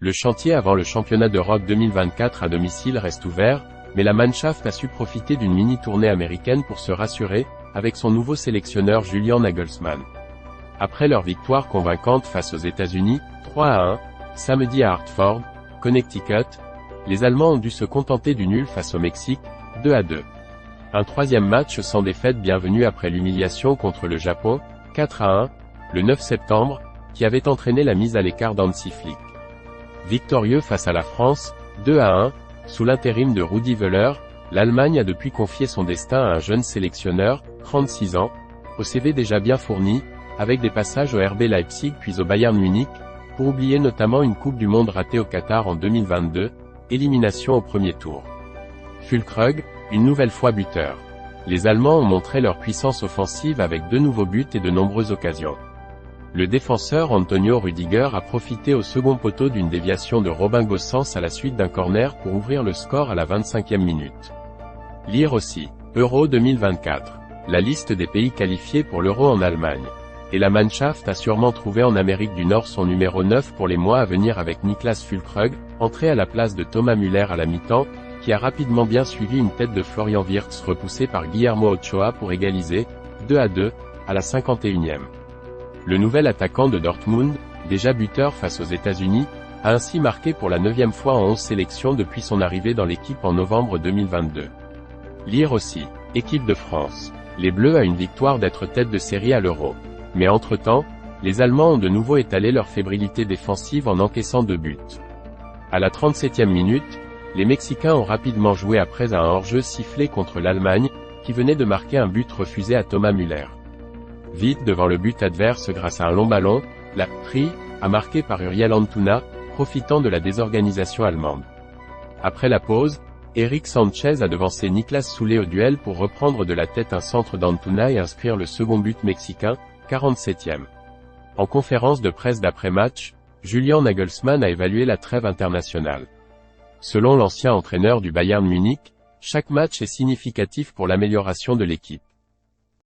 Le chantier avant le championnat d'Europe 2024 à domicile reste ouvert, mais la Mannschaft a su profiter d'une mini-tournée américaine pour se rassurer, avec son nouveau sélectionneur Julian Nagelsmann. Après leur victoire convaincante face aux États-Unis, 3-1, samedi à Hartford, Connecticut, les Allemands ont dû se contenter du nul face au Mexique, 2-2. Un troisième match sans défaite bienvenu après l'humiliation contre le Japon, 4-1, le 9 septembre, qui avait entraîné la mise à l'écart d'Hansi Flick. Victorieux face à la France, 2-1, sous l'intérim de Rudi Völler, l'Allemagne a depuis confié son destin à un jeune sélectionneur, 36 ans, au CV déjà bien fourni, avec des passages au RB Leipzig puis au Bayern Munich, pour oublier notamment une Coupe du Monde ratée au Qatar en 2022, élimination au premier tour. Füllkrug, une nouvelle fois buteur. Les Allemands ont montré leur puissance offensive avec 2 nouveaux buts et de nombreuses occasions. Le défenseur Antonio Rüdiger a profité au second poteau d'une déviation de Robin Gosens à la suite d'un corner pour ouvrir le score à la 25e minute. Lire aussi. Euro 2024. La liste des pays qualifiés pour l'Euro en Allemagne. Et la Mannschaft a sûrement trouvé en Amérique du Nord son numéro 9 pour les mois à venir avec Niklas Füllkrug, entré à la place de Thomas Müller à la mi-temps, qui a rapidement bien suivi une tête de Florian Wirtz repoussée par Guillermo Ochoa pour égaliser, 2-2, à la 51e. Le nouvel attaquant de Dortmund, déjà buteur face aux États-Unis, a ainsi marqué pour la 9e fois en 11 sélections depuis son arrivée dans l'équipe en novembre 2022. Lire aussi. Équipe de France. Les Bleus a une victoire d'être tête de série à l'Euro. Mais entre-temps, les Allemands ont de nouveau étalé leur fébrilité défensive en encaissant 2 buts. À la 37e minute, les Mexicains ont rapidement joué après un hors-jeu sifflé contre l'Allemagne, qui venait de marquer un but refusé à Thomas Müller. Vite devant le but adverse grâce à un long ballon, la Tri a marqué par Uriel Antuna, profitant de la désorganisation allemande. Après la pause, Eric Sanchez a devancé Niklas Soulé au duel pour reprendre de la tête un centre d'Antuna et inscrire le second but mexicain, 47e. En conférence de presse d'après-match, Julian Nagelsmann a évalué la trêve internationale. Selon l'ancien entraîneur du Bayern Munich, chaque match est significatif pour l'amélioration de l'équipe.